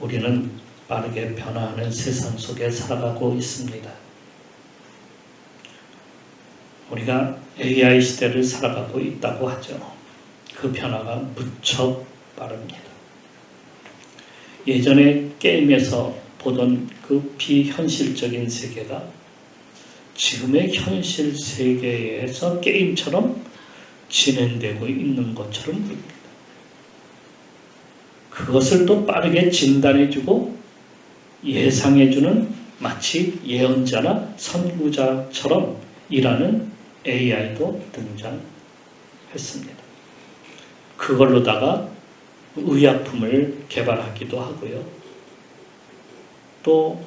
우리는 빠르게 변화하는 세상 속에 살아가고 있습니다. 우리가 AI 시대를 살아가고 있다고 하죠. 그 변화가 무척 빠릅니다. 예전에 게임에서 보던 그 비현실적인 세계가 지금의 현실 세계에서 게임처럼 진행되고 있는 것처럼 보입니다. 그것을 또 빠르게 진단해주고 예상해주는 마치 예언자나 선구자처럼 일하는 AI도 등장했습니다. 그걸로다가 의약품을 개발하기도 하고요. 또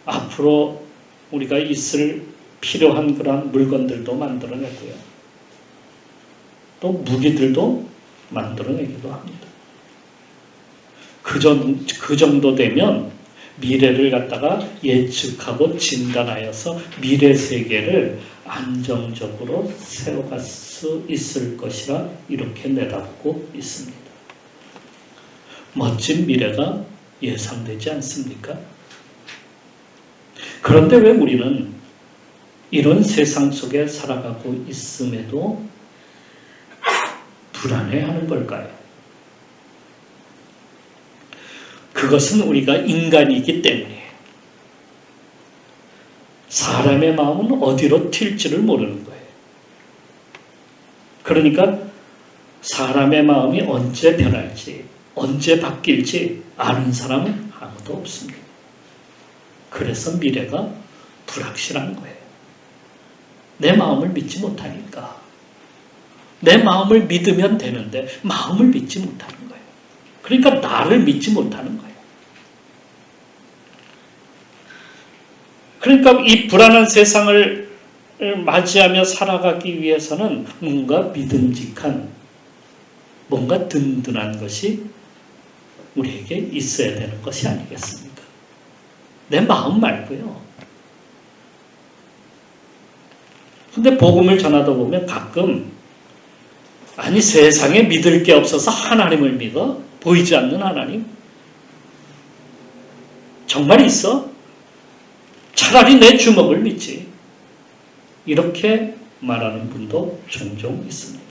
앞으로 우리가 있을 필요한 그런 물건들도 만들어내고요. 또 무기들도 만들어내기도 합니다. 그 정도 되면 미래를 갖다가 예측하고 진단하여서 미래 세계를 안정적으로 세워갈 수 있을 것이라 이렇게 내다보고 있습니다. 멋진 미래가 예상되지 않습니까? 그런데 왜 우리는 이런 세상 속에 살아가고 있음에도 불안해하는 걸까요? 그것은 우리가 인간이기 때문이에요. 사람의 마음은 어디로 튈지를 모르는 거예요. 그러니까 사람의 마음이 언제 변할지, 언제 바뀔지 아는 사람은 아무도 없습니다. 그래서 미래가 불확실한 거예요. 내 마음을 믿지 못하니까. 내 마음을 믿으면 되는데 마음을 믿지 못하는 거예요. 그러니까 나를 믿지 못하는 거예요. 그러니까 이 불안한 세상을 맞이하며 살아가기 위해서는 뭔가 믿음직한, 뭔가 든든한 것이 우리에게 있어야 되는 것이 아니겠습니까? 내 마음 말고요. 근데 복음을 전하다 보면 가끔 아니 세상에 믿을 게 없어서 하나님을 믿어? 보이지 않는 하나님? 정말 있어? 차라리 내 주먹을 믿지. 이렇게 말하는 분도 종종 있습니다.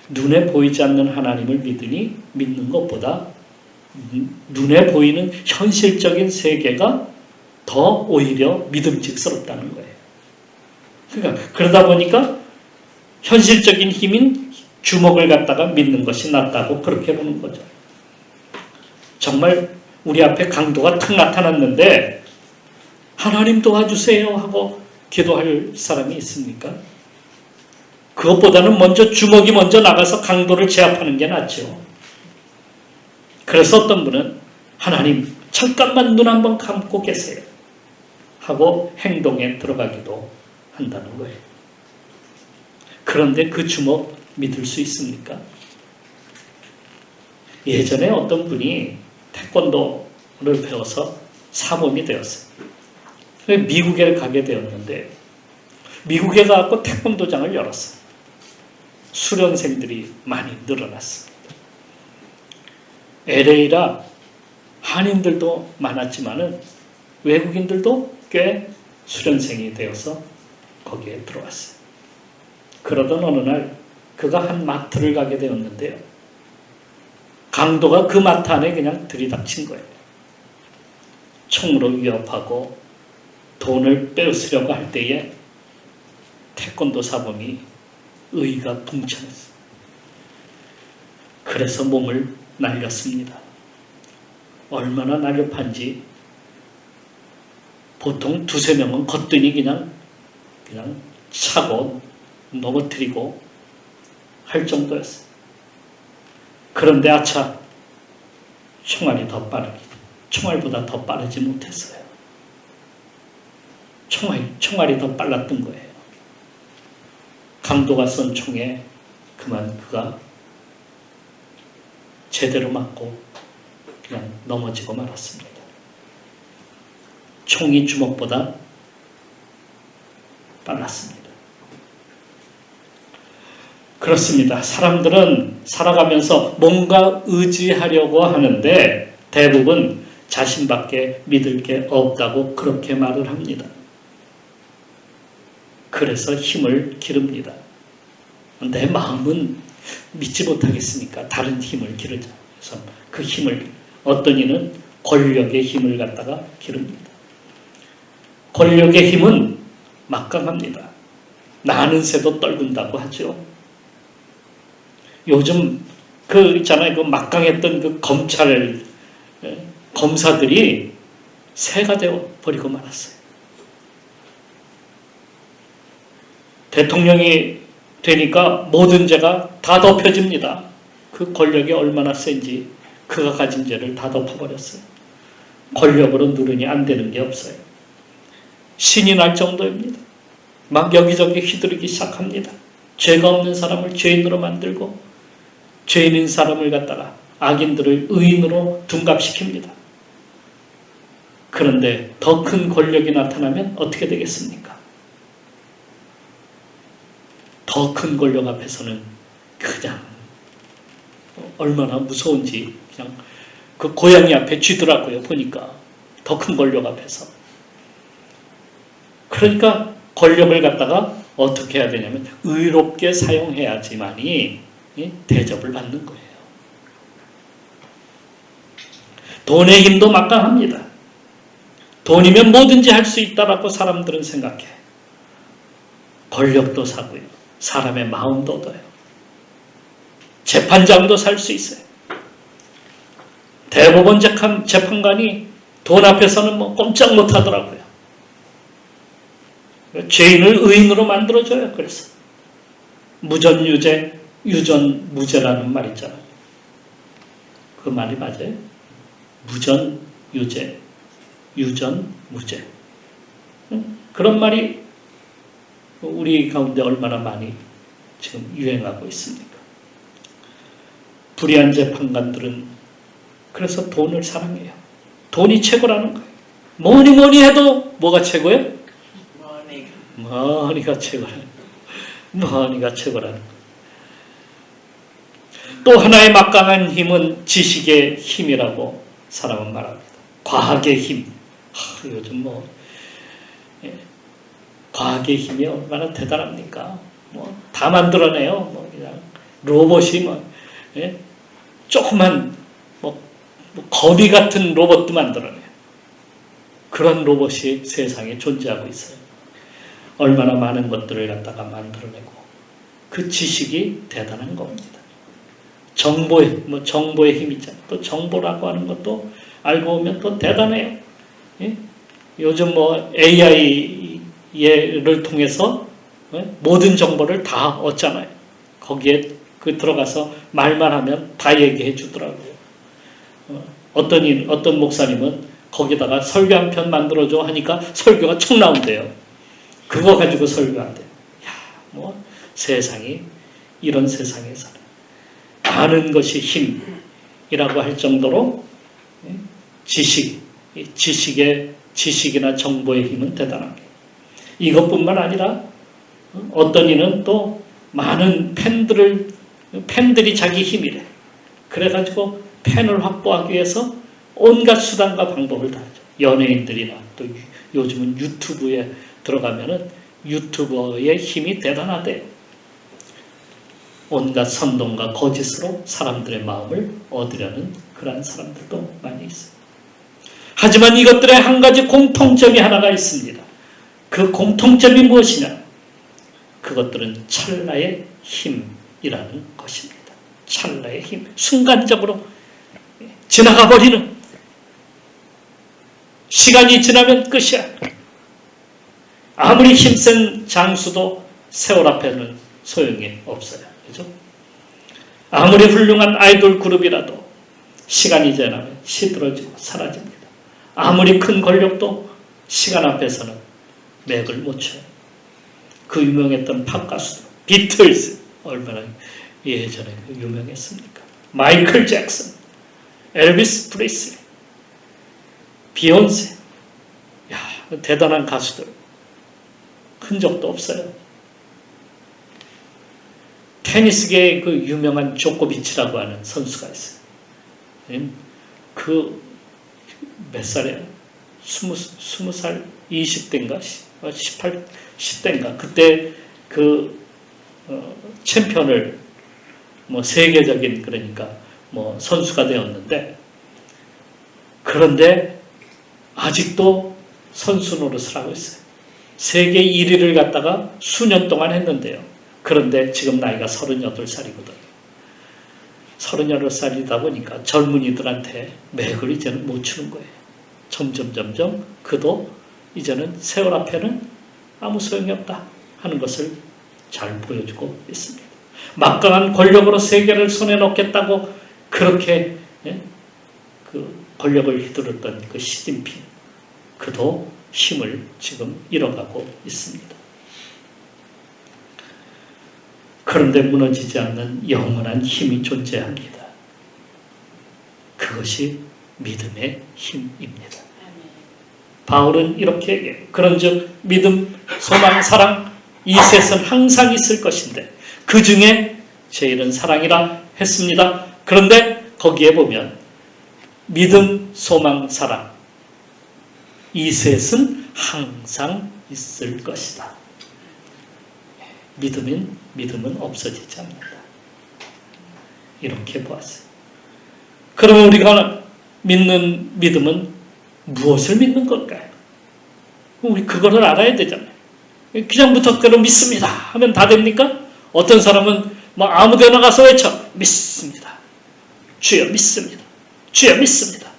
눈에 보이지 않는 하나님을 믿는 것보다 눈에 보이는 현실적인 세계가 더 오히려 믿음직스럽다는 거예요. 그러니까 그러다 보니까 현실적인 힘인 주먹을 갖다가 믿는 것이 낫다고 그렇게 보는 거죠. 정말 우리 앞에 강도가 탁 나타났는데 하나님 도와주세요 하고 기도할 사람이 있습니까? 그것보다는 먼저 주먹이 먼저 나가서 강도를 제압하는 게 낫죠. 그래서 어떤 분은 하나님 잠깐만 눈 한번 감고 계세요 하고 행동에 들어가기도 한다는 거예요. 그런데 그 주먹 믿을 수 있습니까? 예전에 어떤 분이 태권도를 배워서 사범이 되었어요. 미국에 가게 되었는데 미국에 가서 태권도장을 열었어요. 수련생들이 많이 늘어났습니다. LA라 한인들도 많았지만은 외국인들도 꽤 수련생이 되어서 거기에 들어왔어요. 그러던 어느 날 그가 한 마트를 가게 되었는데요. 강도가 그 마트 안에 그냥 들이닥친 거예요. 총으로 위협하고 돈을 빼앗으려고 할 때에 태권도 사범이 의가 붕쳐냈어요. 그래서 몸을 날렸습니다. 얼마나 날렵한지 보통 두세 명은 거뜬히 그냥 차고 넘어뜨리고 할 정도였어요. 그런데 아차 총알보다 더 빠르지 못했어요. 총알이 더 빨랐던 거예요. 강도가 쏜 총에 그만 그가 제대로 맞고 그냥 넘어지고 말았습니다. 총이 주먹보다 빨랐습니다. 그렇습니다. 사람들은 살아가면서 뭔가 의지하려고 하는데 대부분 자신밖에 믿을 게 없다고 그렇게 말을 합니다. 그래서 힘을 기릅니다. 내 마음은 믿지 못하겠으니까 다른 힘을 기르자. 그래서 그 힘을 어떤 이는 권력의 힘을 갖다가 기릅니다. 권력의 힘은 막강합니다. 나는 새도 떨군다고 하죠. 요즘 그 있잖아요. 그 막강했던 그 검사들이 새가 되어 버리고 말았어요. 대통령이 되니까 모든 죄가 다 덮여집니다. 그 권력이 얼마나 센지 그가 가진 죄를 다 덮어버렸어요. 권력으로 누르니 안 되는 게 없어요. 신이 날 정도입니다. 막 여기저기 휘두르기 시작합니다. 죄가 없는 사람을 죄인으로 만들고 죄인인 사람을 갖다가 악인들을 의인으로 둔갑시킵니다. 그런데 더 큰 권력이 나타나면 어떻게 되겠습니까? 더 큰 권력 앞에서는 그냥 얼마나 무서운지 그냥 그 고양이 앞에 쥐더라고요. 보니까 더 큰 권력 앞에서. 그러니까 권력을 갖다가 어떻게 해야 되냐면 의롭게 사용해야지만이 대접을 받는 거예요. 돈의 힘도 막강합니다. 돈이면 뭐든지 할 수 있다라고 사람들은 생각해. 권력도 사고요. 사람의 마음도 얻어요. 재판장도 살 수 있어요. 대법원 재판관이 돈 앞에서는 뭐 꼼짝 못 하더라고요. 죄인을 의인으로 만들어줘요. 그래서 무전유죄, 유전무죄라는 말 있잖아요. 그 말이 맞아요? 무전유죄, 유전무죄. 그런 말이 우리 가운데 얼마나 많이 지금 유행하고 있습니까? 불의한 재판관들은 그래서 돈을 사랑해요. 돈이 최고라는 거예요. 뭐니 해도 뭐가 최고예요? 머니가 최고라는 거예요. 머니가 최고라는 거예요. 또 하나의 막강한 힘은 지식의 힘이라고 사람은 말합니다. 과학의 힘. 요즘 과학의 힘이 얼마나 대단합니까? 다 만들어내요. 그냥 로봇이 조그만 거미 같은 로봇도 만들어내요. 그런 로봇이 세상에 존재하고 있어요. 얼마나 많은 것들을 갖다가 만들어내고 그 지식이 대단한 겁니다. 정보의 힘 있잖아요. 또 정보라고 하는 것도 알고 보면 또 대단해요. 예? 요즘 AI를 통해서 모든 정보를 다 얻잖아요. 거기에 들어가서 말만 하면 다 얘기해 주더라고요. 어떤 목사님은 거기다가 설교 한 편 만들어줘 하니까 설교가 쭉 나온대요. 그거 가지고 설교한대요. 세상이 이런 세상에서 아는 것이 힘이라고 할 정도로 지식이나 정보의 힘은 대단한 거예요. 이것뿐만 아니라 어떤 이는 또 많은 팬들이 자기 힘이래. 그래가지고 팬을 확보하기 위해서 온갖 수단과 방법을 다 하죠. 연예인들이나 또 요즘은 유튜브에 들어가면은 유튜버의 힘이 대단하대요. 온갖 선동과 거짓으로 사람들의 마음을 얻으려는 그런 사람들도 많이 있어요. 하지만 이것들의 한 가지 공통점이 하나가 있습니다. 그 공통점이 무엇이냐? 그것들은 찰나의 힘이라는 것입니다. 찰나의 힘. 순간적으로 지나가 버리는. 시간이 지나면 끝이야. 아무리 힘센 장수도 세월 앞에는 소용이 없어요. 그죠? 아무리 훌륭한 아이돌 그룹이라도 시간이 지나면 시들어지고 사라집니다. 아무리 큰 권력도 시간 앞에서는 맥을 못 쳐요. 그 유명했던 팝 가수들, 비틀즈, 얼마나 예전에 유명했습니까? 마이클 잭슨, 엘비스 프리슬리, 비욘세, 대단한 가수들. 흔적도 없어요. 테니스계의 그 유명한 조코비치라고 하는 선수가 있어요. 그 몇 살이야? 20살, 20대인가? 18, 10대인가? 그때 그 챔피언을 세계적인 그러니까 선수가 되었는데, 그런데 아직도 선수 노릇을 하고 있어요. 세계 1위를 갖다가 수년 동안 했는데요. 그런데 지금 나이가 38살이거든요. 38살이다 보니까 젊은이들한테 맥을 이제는 못 추는 거예요. 점점 그도 이제는 세월 앞에는 아무 소용이 없다 하는 것을 잘 보여주고 있습니다. 막강한 권력으로 세계를 손에 넣겠다고 그렇게 그 권력을 휘두르던 그 시진핑, 그도 힘을 지금 잃어가고 있습니다. 그런데 무너지지 않는 영원한 힘이 존재합니다. 그것이 믿음의 힘입니다. 바울은 이렇게 얘기해요. 그런즉 믿음, 소망, 사랑 이 셋은 항상 있을 것인데 그 중에 제일은 사랑이라 했습니다. 그런데 거기에 보면 믿음, 소망, 사랑 이 셋은 항상 있을 것이다. 믿음은 없어지지 않는다. 이렇게 보았어요. 그러면 우리가 믿는 믿음은 무엇을 믿는 걸까요? 우리 그거를 알아야 되잖아요. 그냥 무턱대로 믿습니다 하면 다 됩니까? 어떤 사람은 아무 데나 가서 외쳐 믿습니다. 주여 믿습니다. 주여 믿습니다.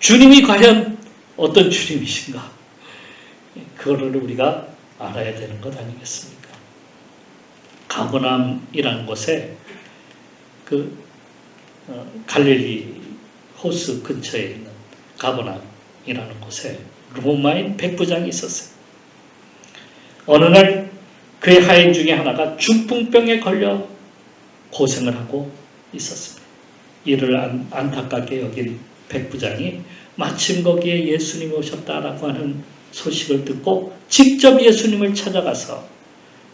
주님이 과연 어떤 주님이신가? 그거를 우리가 알아야 되는 것 아니겠습니까? 가버나움이라는 곳에 그 갈릴리 호수 근처에 있는 가버나움이라는 곳에 로마인 백부장이 있었어요. 어느 날 그의 하인 중에 하나가 중풍병에 걸려 고생을 하고 있었습니다. 이를 안타깝게 여긴 백부장이 마침 거기에 예수님이 오셨다라고 하는 소식을 듣고 직접 예수님을 찾아가서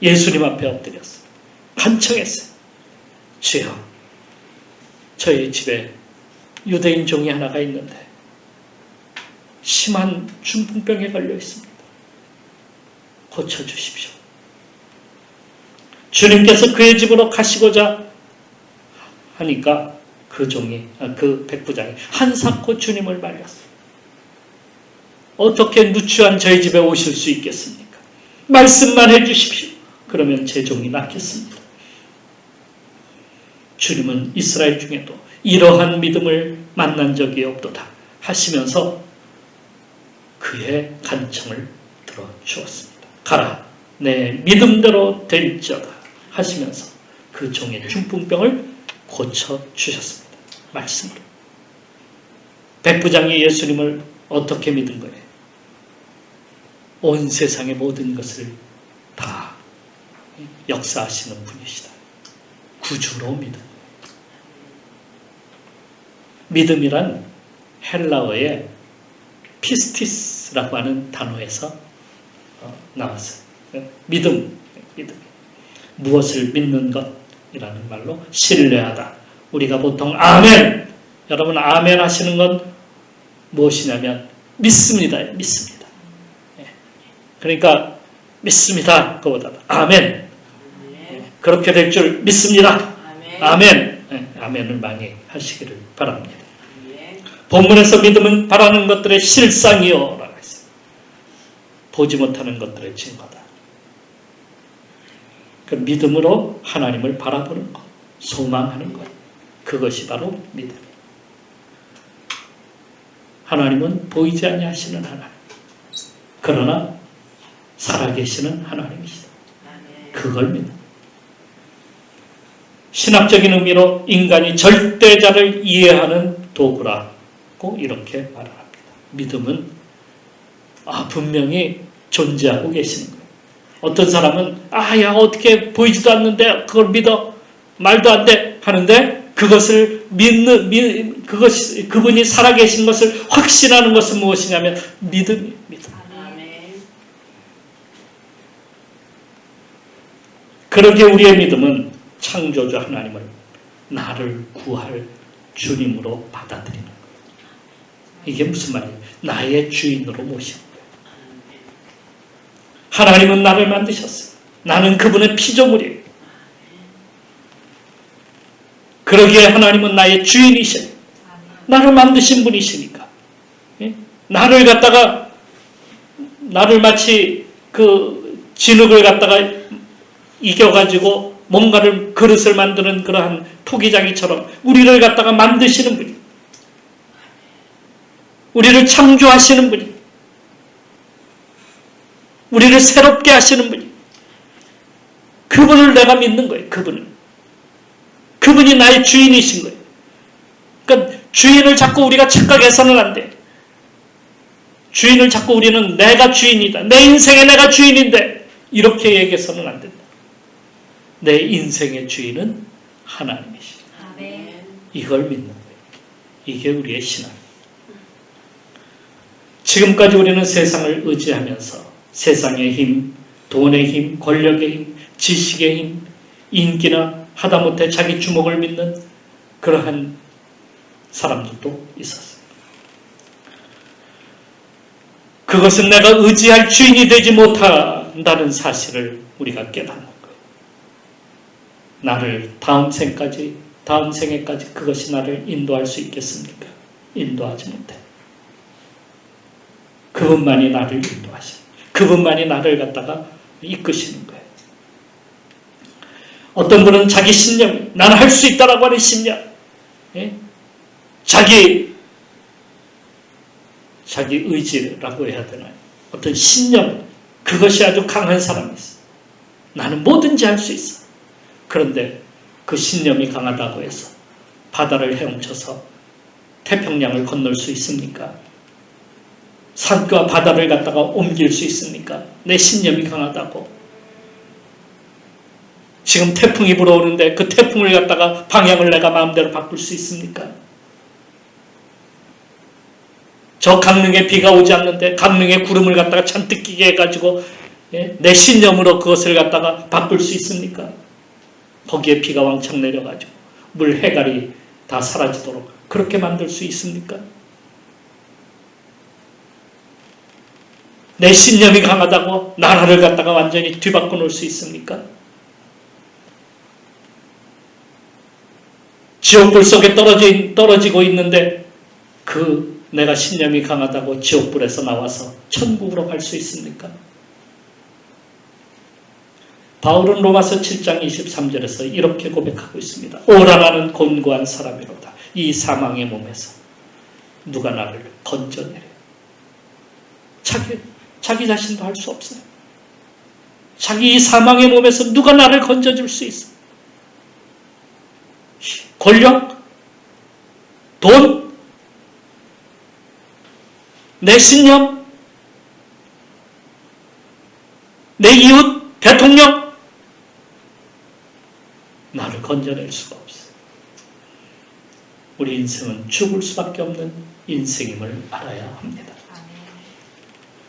예수님 앞에 엎드렸어요. 간청했어요. 주여, 저희 집에 유대인 종이 하나가 있는데 심한 중풍병에 걸려 있습니다. 고쳐주십시오. 주님께서 그의 집으로 가시고자 하니까 그 백부장이 한사코 주님을 말렸어요. 어떻게 누추한 저희 집에 오실 수 있겠습니까? 말씀만 해주십시오. 그러면 제 종이 낫겠습니다. 주님은 이스라엘 중에도 이러한 믿음을 만난 적이 없도다 하시면서 그의 간청을 들어주었습니다. 가라, 내 믿음대로 될지어다 하시면서 그 종의 중풍병을 고쳐주셨습니다. 말씀으로. 백부장이 예수님을 어떻게 믿은 거예요? 온 세상의 모든 것을 다 역사하시는 분이시다. 구주로 믿은 거예요. 믿음이란 헬라어의 피스티스라고 하는 단어에서 나왔어요. 믿음. 무엇을 믿는 것이라는 말로 신뢰하다. 우리가 보통 아멘. 여러분 아멘 하시는 건 무엇이냐면 믿습니다. 그러니까 믿습니다. 그보다 아멘. 그렇게 될 줄 믿습니다. 아멘. 아멘을 많이 하시기를 바랍니다. 본문에서 믿음은 바라는 것들의 실상이요 라고 했어요. 보지 못하는 것들의 증거다. 그 믿음으로 하나님을 바라보는 것, 소망하는 것, 그것이 바로 믿음. 하나님은 보이지 아니하시는 하나님, 그러나 살아계시는 하나님이시다. 그걸 믿는. 신학적인 의미로 인간이 절대자를 이해하는 도구라고 이렇게 말을 합니다. 믿음은 분명히 존재하고 계시는 거예요. 어떤 사람은 야 어떻게 보이지도 않는데 그걸 믿어 말도 안 돼 하는데 그것을 믿는 그분이 살아계신 것을 확신하는 것은 무엇이냐면 믿음입니다. 그러기에 우리의 믿음은 창조주 하나님을 나를 구할 주님으로 받아들이는 거예요. 이게 무슨 말이에요? 나의 주인으로 모시는 거예요. 하나님은 나를 만드셨어요. 나는 그분의 피조물이에요. 그러기에 하나님은 나의 주인이시에요. 나를 만드신 분이시니까. 나를 갖다가, 나를 마치 그 진흙을 갖다가 이겨가지고 뭔가를 그릇을 만드는 그러한 토기장이처럼 우리를 갖다가 만드시는 분이, 우리를 창조하시는 분이, 우리를 새롭게 하시는 분이, 그분을 내가 믿는 거예요. 그분이 나의 주인이신 거예요. 그러니까 주인을 자꾸 우리가 착각해서는 안 돼. 주인을 자꾸 우리는 내가 주인이다. 내 인생에 내가 주인인데 이렇게 얘기해서는 안 된다. 내 인생의 주인은 하나님이시다. 이걸 믿는 거예요. 이게 우리의 신앙. 지금까지 우리는 세상을 의지하면서 세상의 힘, 돈의 힘, 권력의 힘, 지식의 힘, 인기나 하다못해 자기 주목을 믿는 그러한 사람들도 있었어요. 그것은 내가 의지할 주인이 되지 못한다는 사실을 우리가 깨닫는 거예요. 나를 다음 생에까지 그것이 나를 인도할 수 있겠습니까? 인도하지 못해. 그분만이 나를 인도하시는, 그분만이 나를 갖다가 이끄시는 거예요. 어떤 분은 자기 신념, 나는 할 수 있다라고 하는 신념, 자기 의지라고 해야 되나요? 어떤 신념, 그것이 아주 강한 사람이 있어. 나는 뭐든지 할 수 있어. 그런데 그 신념이 강하다고 해서 바다를 헤엄쳐서 태평양을 건널 수 있습니까? 산과 바다를 갖다가 옮길 수 있습니까? 내 신념이 강하다고. 지금 태풍이 불어오는데 그 태풍을 갖다가 방향을 내가 마음대로 바꿀 수 있습니까? 저 강릉에 비가 오지 않는데 강릉에 구름을 갖다가 잔뜩 끼게 해가지고 내 신념으로 그것을 갖다가 바꿀 수 있습니까? 거기에 비가 왕창 내려가지고 물 해갈이 다 사라지도록 그렇게 만들 수 있습니까? 내 신념이 강하다고 나라를 갖다가 완전히 뒤바꿔 놓을 수 있습니까? 지옥불 속에 떨어지고 있는데 그 내가 신념이 강하다고 지옥불에서 나와서 천국으로 갈 수 있습니까? 바울은 로마서 7장 23절에서 이렇게 고백하고 있습니다. 오라라는 곤고한 사람이로다. 이 사망의 몸에서 누가 나를 건져내려. 자기 자신도 할 수 없어요. 자기 이 사망의 몸에서 누가 나를 건져줄 수 있어. 권력, 돈, 내 신념, 내 이웃, 대통령, 나를 건져낼 수가 없어요. 우리 인생은 죽을 수밖에 없는 인생임을 알아야 합니다.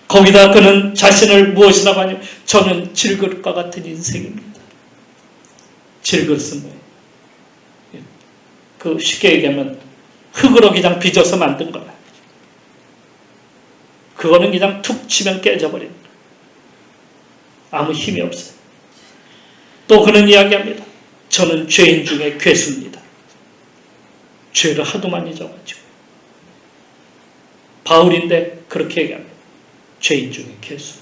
거기다 그는 자신을 무엇이라고 하냐면 저는 질그릇과 같은 인생입니다. 질그릇은 뭐예요? 그 쉽게 얘기하면 흙으로 그냥 빚어서 만든 거야. 그거는 그냥 툭 치면 깨져버린 거야. 아무 힘이 없어요. 또 그는 이야기합니다. 저는 죄인 중에 괴수입니다. 죄를 하도 많이 져가지고. 바울인데 그렇게 얘기합니다. 죄인 중에 괴수.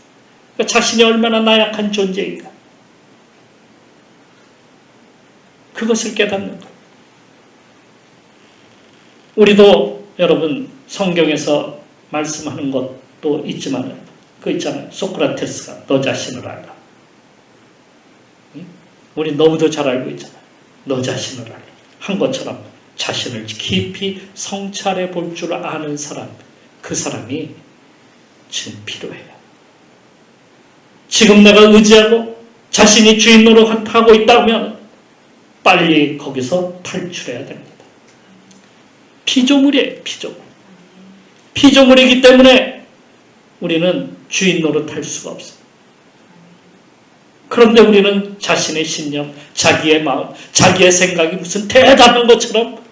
그러니까 자신이 얼마나 나약한 존재인가. 그것을 깨닫는 거예요. 우리도 여러분 성경에서 말씀하는 것도 있지만 그 있잖아요. 소크라테스가 너 자신을 알라. 우리 너무도 잘 알고 있잖아요. 너 자신을 알라. 한 것처럼 자신을 깊이 성찰해 볼 줄 아는 사람, 그 사람이 지금 필요해요. 지금 내가 의지하고 자신이 주인 노릇하고 있다면 빨리 거기서 탈출해야 됩니다. 피조물이에요. 피조물. 피조물이기 때문에 우리는 주인 노릇할 수가 없어요. 그런데 우리는 자신의 신념, 자기의 마음, 자기의 생각이 무슨 대단한 것처럼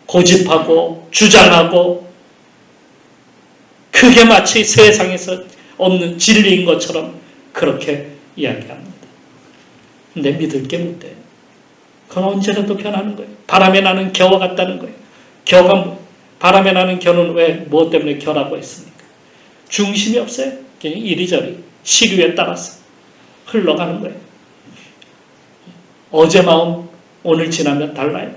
고집하고 주장하고 그게 마치 세상에서 없는 진리인 것처럼 그렇게 이야기합니다. 근데 믿을 게 못 돼요. 그건 언제라도 변하는 거예요. 바람에 나는 겨와 같다는 거예요. 겨가 바람에 나는 겨는 왜 무엇 때문에 겨라고 했습니까? 중심이 없어요. 그냥 이리저리 시류에 따라서 흘러가는 거예요. 어제 마음 오늘 지나면 달라요.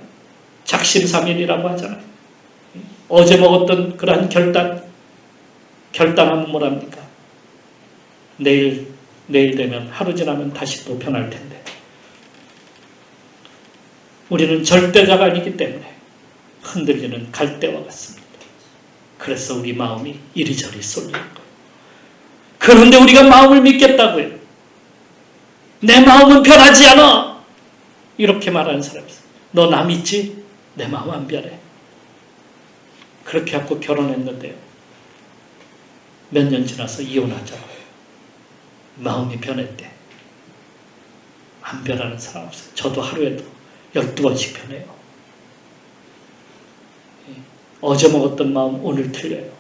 작심삼일이라고 하잖아요. 어제 먹었던 그러한 결단하면 뭐랍니까? 내일 되면 하루 지나면 다시 또 변할 텐데. 우리는 절대자가 아니기 때문에 흔들리는 갈대와 같습니다. 그래서 우리 마음이 이리저리 쏠리는 거예요. 그런데 우리가 마음을 믿겠다고요. 내 마음은 변하지 않아. 이렇게 말하는 사람이 있어요. 너 나 믿지? 내 마음 안 변해. 그렇게 하고 결혼했는데요. 몇 년 지나서 이혼하자고요. 마음이 변했대. 안 변하는 사람 없어요. 저도 하루에도 12번씩 변해요. 어제 먹었던 마음 오늘 틀려요.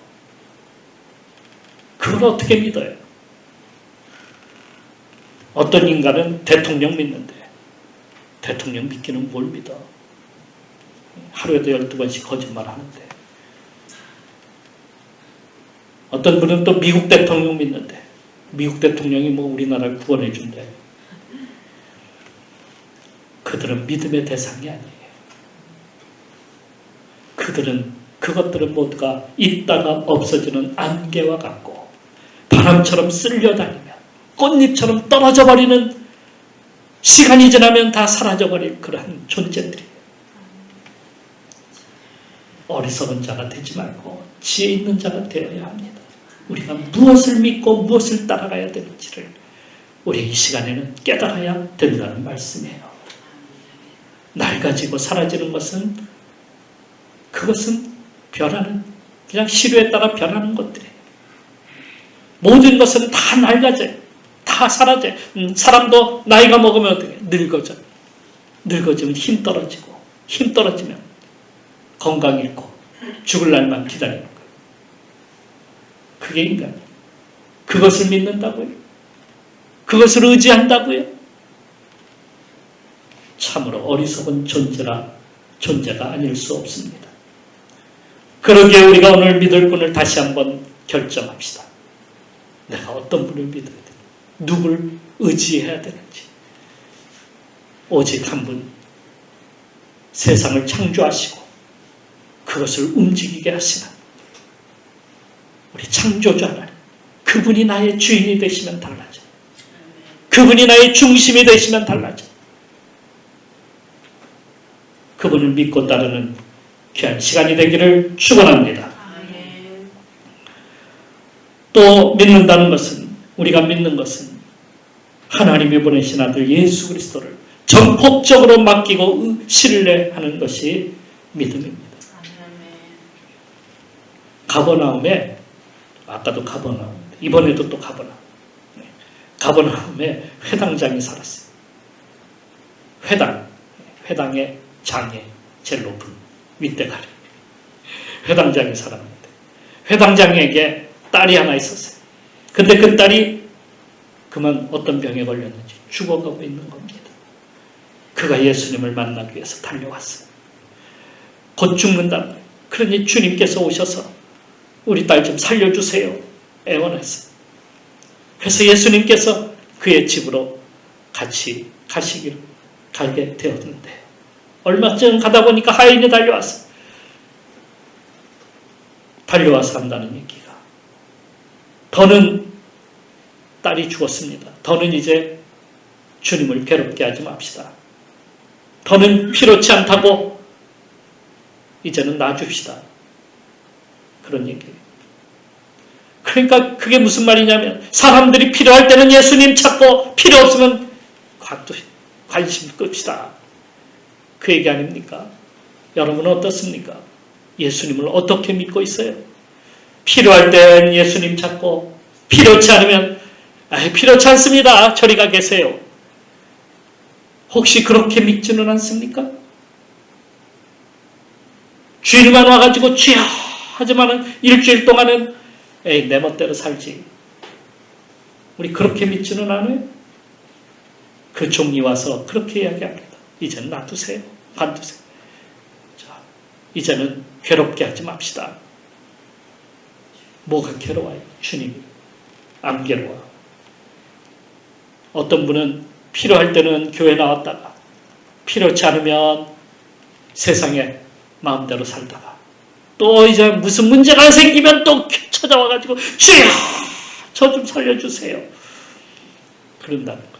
그걸 어떻게 믿어요? 어떤 인간은 대통령 믿는데 대통령 믿기는 뭘 믿어? 하루에도 12번씩 거짓말 하는데. 어떤 분은 또 미국 대통령 믿는데 미국 대통령이 뭐 우리나라를 구원해 준대. 그들은 믿음의 대상이 아니에요. 그것들은 모두가 있다가 없어지는 안개와 같고 바람처럼 쓸려다니면 꽃잎처럼 떨어져 버리는, 시간이 지나면 다 사라져버릴 그러한 존재들이에요. 어리석은 자가 되지 말고 지혜 있는 자가 되어야 합니다. 우리가 무엇을 믿고 무엇을 따라가야 되는지를 우리 이 시간에는 깨달아야 된다는 말씀이에요. 낡아지고 사라지는 것은 변하는, 그냥 시류에 따라 변하는 것들이에요. 모든 것은 다 낡아져요. 다 사라져요. 사람도 나이가 먹으면 어떻게 늙어져요. 늙어지면 힘 떨어지고, 힘 떨어지면 건강 잃고 죽을 날만 기다리는 거예요. 그게 인간이에요. 그것을 믿는다고요? 그것을 의지한다고요? 참으로 어리석은 존재가 아닐 수 없습니다. 그러기에 우리가 오늘 믿을 분을 다시 한번 결정합시다. 내가 어떤 분을 믿어야 되는지, 누굴 의지해야 되는지. 오직 한 분, 세상을 창조하시고 그것을 움직이게 하시는 우리 창조주 하나님, 그분이 나의 주인이 되시면 달라져. 그분이 나의 중심이 되시면 달라져. 그분을 믿고 따르는 귀한 시간이 되기를 축원합니다. 또 믿는다는 것은, 우리가 믿는 것은 하나님이 보내신 아들 예수 그리스도를 전폭적으로 맡기고 신뢰하는 것이 믿음입니다. 가버나움에, 아까도 가버나움, 이번에도 또 가버나움에 회당장이 살았어요. 회당의 장에 제일 높은 윗대가리 회당장이 살았는데, 회당장에게 딸이 하나 있었어요. 근데 그 딸이 그만 어떤 병에 걸렸는지 죽어가고 있는 겁니다. 그가 예수님을 만나기 위해서 달려왔어요. 곧 죽는다. 그러니 주님께서 오셔서 우리 딸 좀 살려주세요 애원했어요. 그래서 예수님께서 그의 집으로 같이 가게 되었는데, 얼마 전 가다 보니까 하인이 달려와서 한다는 얘기가, 더는 딸이 죽었습니다. 더는 이제 주님을 괴롭게 하지 맙시다. 더는 필요치 않다고 이제는 놔줍시다. 그런 얘기예요. 그러니까 그게 무슨 말이냐면, 사람들이 필요할 때는 예수님 찾고 필요 없으면 관심 끕시다. 그 얘기 아닙니까? 여러분은 어떻습니까? 예수님을 어떻게 믿고 있어요? 필요할 땐 예수님 찾고 필요치 않으면 필요치 않습니다. 저리 가 계세요. 혹시 그렇게 믿지는 않습니까? 주일만 와가지고 주야 하지만은 일주일 동안은 내 멋대로 살지. 우리 그렇게 믿지는 않아요? 그 종이 와서 그렇게 이야기합니다. 이제는 놔두세요. 관두세요. 자, 이제는 괴롭게 하지 맙시다. 뭐가 괴로워요? 주님이 안 괴로워. 어떤 분은 필요할 때는 교회 나왔다가 필요치 않으면 세상에 마음대로 살다가 또 이제 무슨 문제가 생기면 또 찾아와가지고 주여 저 좀 살려주세요. 그런다는 거예요.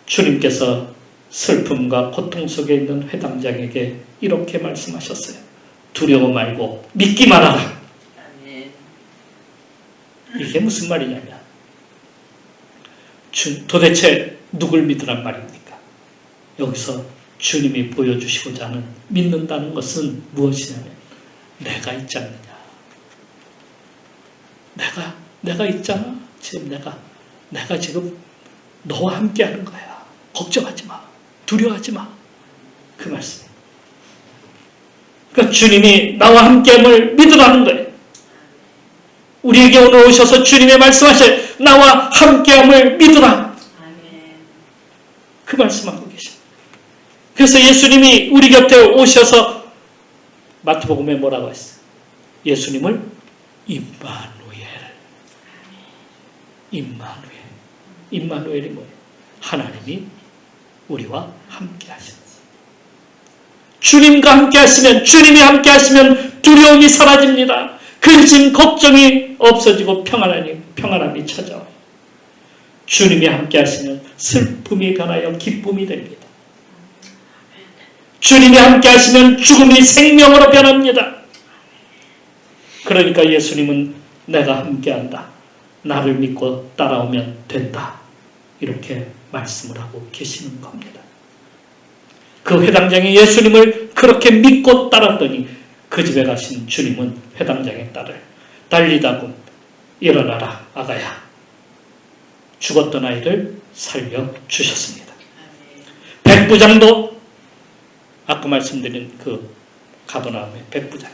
주님께서 슬픔과 고통 속에 있는 회당장에게 이렇게 말씀하셨어요. 두려워 말고 믿기만 하라. 이게 무슨 말이냐면 도대체 누굴 믿으란 말입니까? 여기서 주님이 보여주시고자 하는 믿는다는 것은 무엇이냐면 내가 있지 않느냐. 내가 있잖아. 지금 내가 지금 너와 함께 하는 거야. 걱정하지 마. 두려워하지 마. 그 말씀. 그러니까 주님이 나와 함께함을 믿으라는 거예요. 우리에게 오늘 오셔서 주님의 말씀하셔요. 나와 함께함을 믿으라. 그 말씀하고 계십니다. 그래서 예수님이 우리 곁에 오셔서 마태복음에 뭐라고 했어요? 예수님을 임마누엘이 뭐예요? 하나님이 우리와 함께 하셨어요. 주님과 함께 하시면, 주님이 함께 하시면 두려움이 사라집니다. 근심, 걱정이 없어지고 평안함이 찾아와요. 주님이 함께 하시면 슬픔이 변하여 기쁨이 됩니다. 주님이 함께 하시면 죽음이 생명으로 변합니다. 그러니까 예수님은 내가 함께한다. 나를 믿고 따라오면 된다. 이렇게 말씀을 하고 계시는 겁니다. 그 회당장이 예수님을 그렇게 믿고 따랐더니 그 집에 가신 주님은 회당장의 딸을 달리다군 일어나라 아가야. 죽었던 아이를 살려주셨습니다. 백부장도 아까 말씀드린 그 가버나움의 백부장,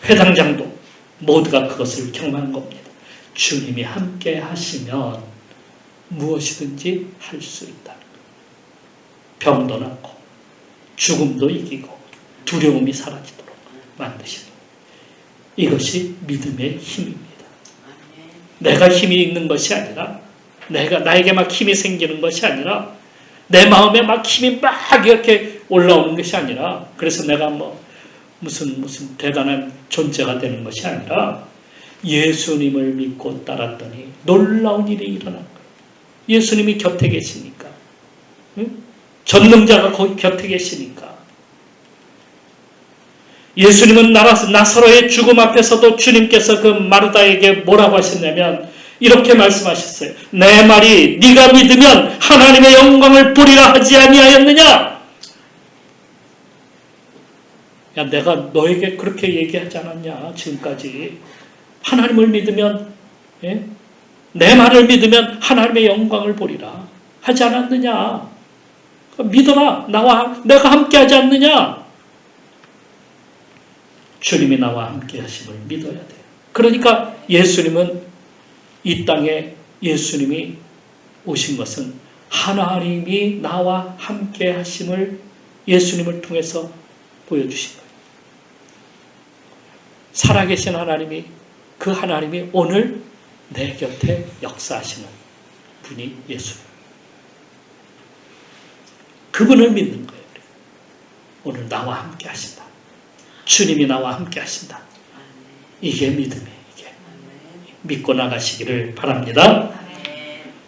회당장도 모두가 그것을 경험한 겁니다. 주님이 함께 하시면 무엇이든지 할 수 있다. 병도 낫고 죽음도 이기고 두려움이 사라지도록 만드시는 이것이 믿음의 힘입니다. 내가 힘이 있는 것이 아니라 나에게 막 힘이 생기는 것이 아니라 내 마음에 막 힘이 막 이렇게 올라오는 것이 아니라 그래서 내가 무슨 대단한 존재가 되는 것이 아니라 예수님을 믿고 따랐더니 놀라운 일이 일어난 거예요. 예수님이 곁에 계시니까. 응? 전능자가 거기 곁에 계시니까. 예수님은 나사로의 죽음 앞에서도 주님께서 그 마르다에게 뭐라고 하셨냐면 이렇게 말씀하셨어요. 내 말이 네가 믿으면 하나님의 영광을 보리라 하지 아니하였느냐? 야, 내가 너에게 그렇게 얘기하지 않았냐? 지금까지. 하나님을 믿으면, 내 말을 믿으면 하나님의 영광을 보리라 하지 않았느냐? 믿어라. 내가 함께 하지 않느냐? 주님이 나와 함께 하심을 믿어야 돼요. 그러니까 예수님은 이 땅에 예수님이 오신 것은 하나님이 나와 함께 하심을 예수님을 통해서 보여주신 거예요. 살아계신 하나님이 그 하나님이 오늘 내 곁에 역사하시는 분이 예수님. 그분을 믿는 거예요. 오늘 나와 함께 하신다. 주님이 나와 함께 하신다. 이게 믿음이에요. 이게. 믿고 나가시기를 바랍니다.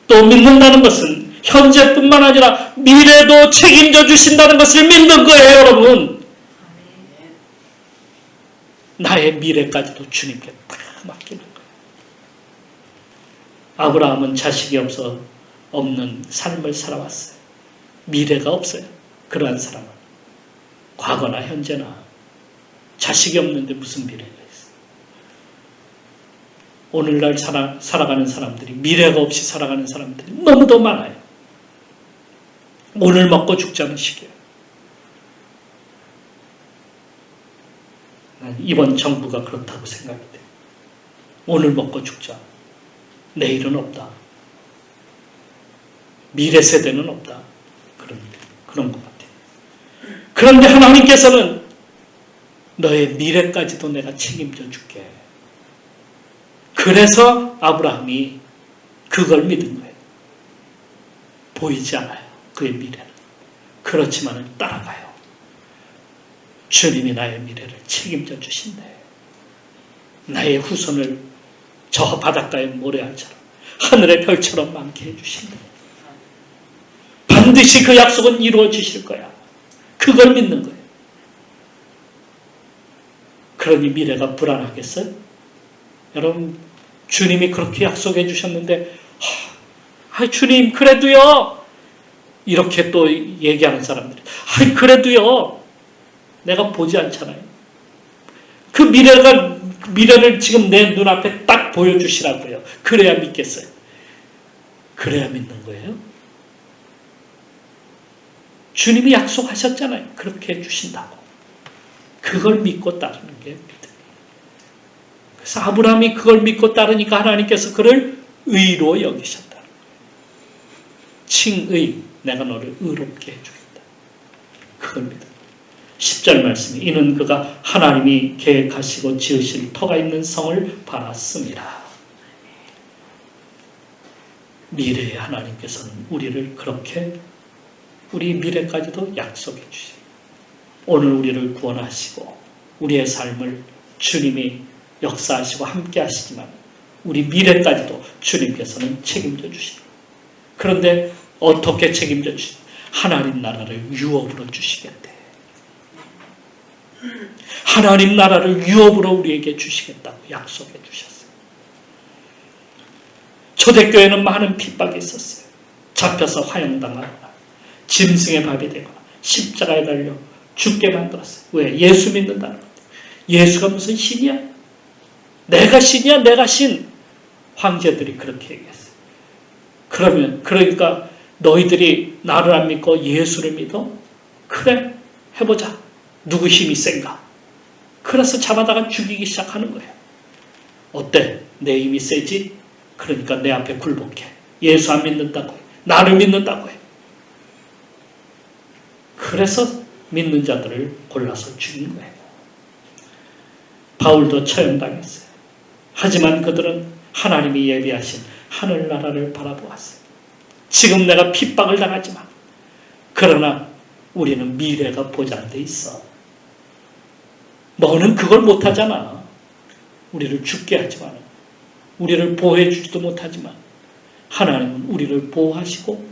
또 믿는다는 것은 현재뿐만 아니라 미래도 책임져 주신다는 것을 믿는 거예요, 여러분. 나의 미래까지도 주님께 다 맡기는 거예요. 아브라함은 자식이 없는 삶을 살아왔어요. 미래가 없어요. 그러한 사람은. 과거나 현재나 자식이 없는데 무슨 미래가 있어요. 오늘날 살아가는 사람들이, 미래가 없이 살아가는 사람들이 너무도 많아요. 오늘 먹고 죽자는 식이에요. 난 이번 정부가 그렇다고 생각이 돼요. 오늘 먹고 죽자. 내일은 없다. 미래 세대는 없다. 그런 것 같아요. 그런데 하나님께서는 너의 미래까지도 내가 책임져 줄게. 그래서 아브라함이 그걸 믿은 거예요. 보이지 않아요. 그의 미래는. 그렇지만 따라가요. 주님이 나의 미래를 책임져 주신대. 나의 후손을 저 바닷가의 모래알처럼 하늘의 별처럼 많게 해주신대. 반드시 그 약속은 이루어 주실 거야. 그걸 믿는 거예요. 그러니 미래가 불안하겠어요? 여러분, 주님이 그렇게 약속해 주셨는데 주님 그래도요, 이렇게 또 얘기하는 사람들이 그래도요, 내가 보지 않잖아요. 그 미래를 지금 내 눈앞에 딱 보여주시라고요. 그래야 믿겠어요. 그래야 믿는 거예요. 주님이 약속하셨잖아요. 그렇게 해주신다고. 그걸 믿고 따르는 게 믿음이에요. 그래서 아브라함이 그걸 믿고 따르니까 하나님께서 그를 의로 여기셨다. 칭의, 내가 너를 의롭게 해주겠다. 그걸 믿음. 10절 말씀이 이는 그가 하나님이 계획하시고 지으실 터가 있는 성을 바랐습니다. 미래의 하나님께서는 우리를 그렇게 우리 미래까지도 약속해 주시고 오늘 우리를 구원하시고 우리의 삶을 주님이 역사하시고 함께 하시지만 우리 미래까지도 주님께서는 책임져 주시고 그런데 어떻게 책임져 주시고 하나님 나라를 유업으로 주시겠대. 하나님 나라를 유업으로 우리에게 주시겠다고 약속해 주셨어요. 초대교회는 많은 핍박이 있었어요. 잡혀서 화형당하거나 짐승의 밥이 되거나 십자가에 달려 죽게 만들었어요. 왜? 예수 믿는다는 거예요. 예수가 무슨 신이야? 내가 신이야? 내가 신? 황제들이 그렇게 얘기했어요. 그러니까 너희들이 나를 안 믿고 예수를 믿어? 그래, 해보자. 누구 힘이 센가? 그래서 잡아다가 죽이기 시작하는 거예요. 어때? 내 힘이 세지? 그러니까 내 앞에 굴복해. 예수 안 믿는다고 해. 나를 믿는다고 해. 그래서 믿는 자들을 골라서 죽인 거예요. 바울도 처형당했어요. 하지만 그들은 하나님이 예비하신 하늘나라를 바라보았어요. 지금 내가 핍박을 당하지만 그러나 우리는 미래가 보장돼 있어. 너는 그걸 못하잖아. 우리를 죽게 하지만 우리를 보호해 주지도 못하지만 하나님은 우리를 보호하시고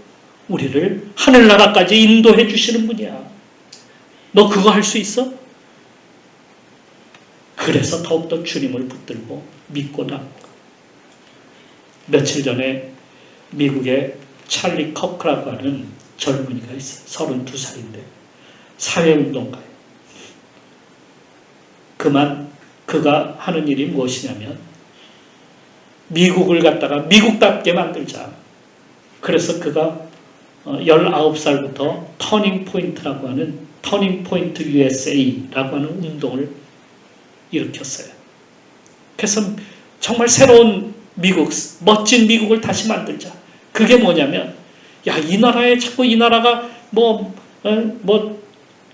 우리를 하늘나라까지 인도해 주시는 분이야. 너 그거 할 수 있어? 그래서 더욱더 주님을 붙들고 믿고 나아가. 며칠 전에 미국에 찰리 커크라고 하는 젊은이가 있어요. 32살인데 사회운동가예요. 그가 하는 일이 무엇이냐면 미국을 갖다가 미국답게 만들자. 그래서 그가 19살부터 터닝 포인트라고 하는 터닝 포인트 USA라고 하는 운동을 일으켰어요. 그래서 정말 새로운 미국, 멋진 미국을 다시 만들자. 그게 뭐냐면, 이 나라에 자꾸 이 나라가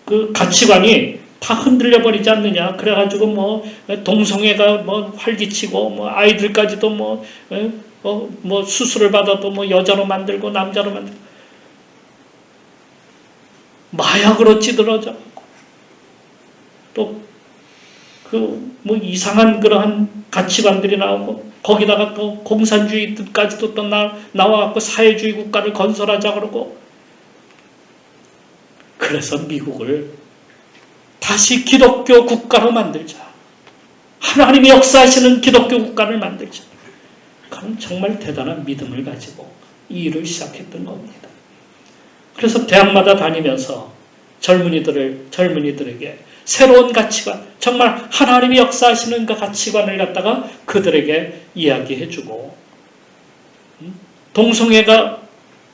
그 가치관이 다 흔들려 버리지 않느냐. 그래가지고 동성애가 활기치고 아이들까지도 수술을 받아도 여자로 만들고 남자로 만들고 마약으로 찌들어져. 또 이상한 그러한 가치관들이 나오고 거기다가 또 공산주의까지도 또 나와갖고 사회주의 국가를 건설하자 그러고 그래서 미국을 다시 기독교 국가로 만들자. 하나님이 역사하시는 기독교 국가를 만들자. 그건 정말 대단한 믿음을 가지고 이 일을 시작했던 겁니다. 그래서 대학마다 다니면서 젊은이들에게 새로운 가치관, 정말 하나님이 역사하시는 그 가치관을 갖다가 그들에게 이야기해주고, 동성애가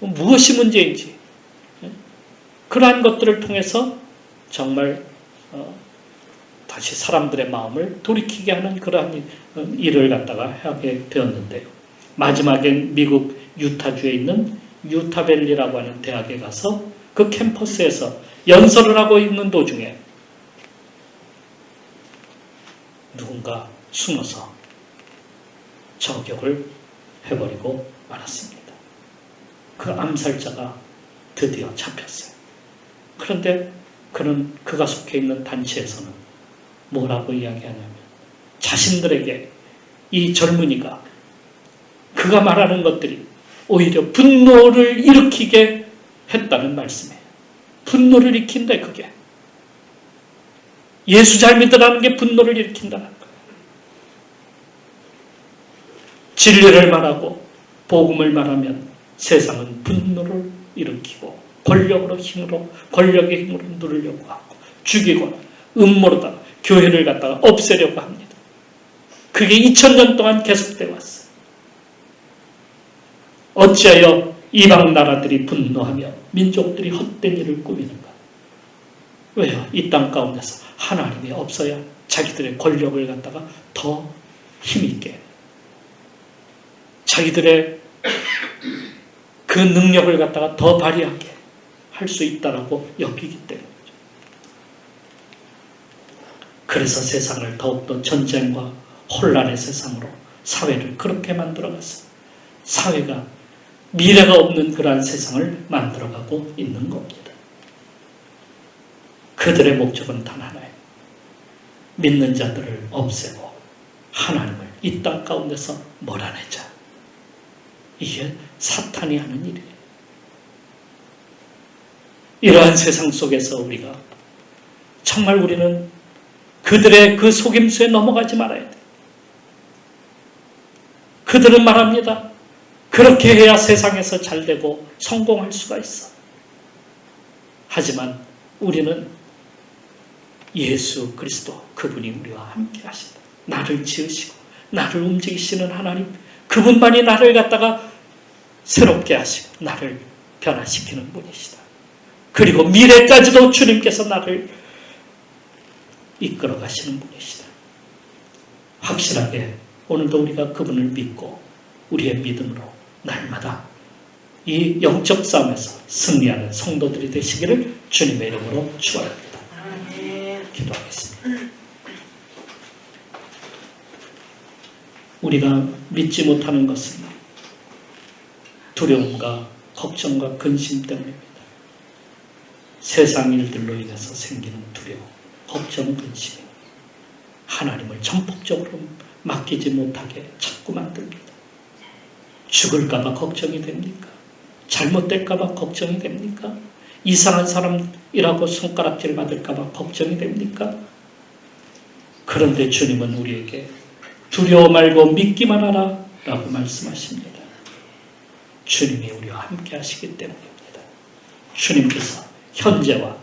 무엇이 문제인지 그러한 것들을 통해서 정말 다시 사람들의 마음을 돌이키게 하는 그러한 일을 갖다가 하게 되었는데요. 마지막엔 미국 유타주에 있는 유타밸리라고 하는 대학에 가서 그 캠퍼스에서 연설을 하고 있는 도중에 누군가 숨어서 저격을 해버리고 말았습니다. 그 암살자가 드디어 잡혔어요. 그런데 그가 속해 있는 단체에서는 뭐라고 이야기하냐면 자신들에게 이 젊은이가 그가 말하는 것들이 오히려 분노를 일으키게 했다는 말씀이에요. 분노를 일으킨다 그게. 예수 잘 믿으라는 게 분노를 일으킨다는 거예요. 진리를 말하고 복음을 말하면 세상은 분노를 일으키고 권력의 힘으로 누르려고 하고 죽이거나 음모로다가 교회를 갖다가 없애려고 합니다. 그게 2000년 동안 계속되어 왔어요. 어찌하여 이방 나라들이 분노하며 민족들이 헛된 일을 꾸미는가? 왜요? 이 땅 가운데서 하나님이 없어야 자기들의 권력을 갖다가 더 힘있게, 자기들의 그 능력을 갖다가 더 발휘하게 할 수 있다라고 여기기 때문이죠. 그래서 세상을 더욱더 전쟁과 혼란의 세상으로 사회를 그렇게 만들어갔어요. 사회가 미래가 없는 그러한 세상을 만들어가고 있는 겁니다. 그들의 목적은 단 하나예요. 믿는 자들을 없애고 하나님을 이 땅 가운데서 몰아내자. 이게 사탄이 하는 일이에요. 이러한 세상 속에서 우리가 정말 우리는 그들의 그 속임수에 넘어가지 말아야 돼요. 그들은 말합니다. 그렇게 해야 세상에서 잘되고 성공할 수가 있어. 하지만 우리는 예수 그리스도 그분이 우리와 함께 하신다. 나를 지으시고 나를 움직이시는 하나님, 그분만이 나를 갖다가 새롭게 하시고 나를 변화시키는 분이시다. 그리고 미래까지도 주님께서 나를 이끌어 가시는 분이시다. 확실하게 오늘도 우리가 그분을 믿고 우리의 믿음으로 날마다 이 영적 싸움에서 승리하는 성도들이 되시기를 주님의 이름으로 축원합니다. 기도하겠습니다. 우리가 믿지 못하는 것은 두려움과 걱정과 근심 때문입니다. 세상 일들로 인해서 생기는 두려움, 걱정, 근심이 하나님을 전폭적으로 맡기지 못하게 자꾸 만듭니다. 죽을까봐 걱정이 됩니까? 잘못될까봐 걱정이 됩니까? 이상한 사람이라고 손가락질 받을까봐 걱정이 됩니까? 그런데 주님은 우리에게 두려워 말고 믿기만 하라 라고 말씀하십니다. 주님이 우리와 함께 하시기 때문입니다. 주님께서 현재와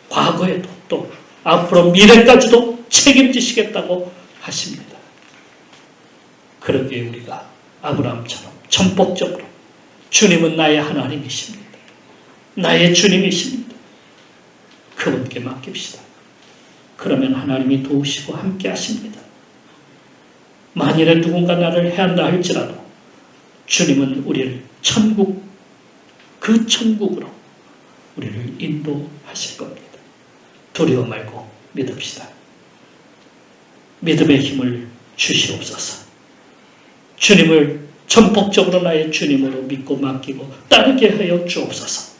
과거에도 또 앞으로 미래까지도 책임지시겠다고 하십니다. 그러기에 우리가 아브라함처럼 전폭적으로 주님은 나의 하나님이십니다. 나의 주님이십니다. 그분께 맡깁시다. 그러면 하나님이 도우시고 함께 하십니다. 만일에 누군가 나를 해한다 할지라도 주님은 우리를 그 천국으로 우리를 인도하실 겁니다. 두려워 말고 믿읍시다. 믿음의 힘을 주시옵소서. 주님을 전폭적으로 나의 주님으로 믿고 맡기고 따르게 하여 주옵소서.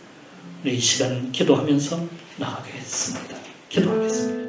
이 시간 기도하면서 나가겠습니다. 기도하겠습니다.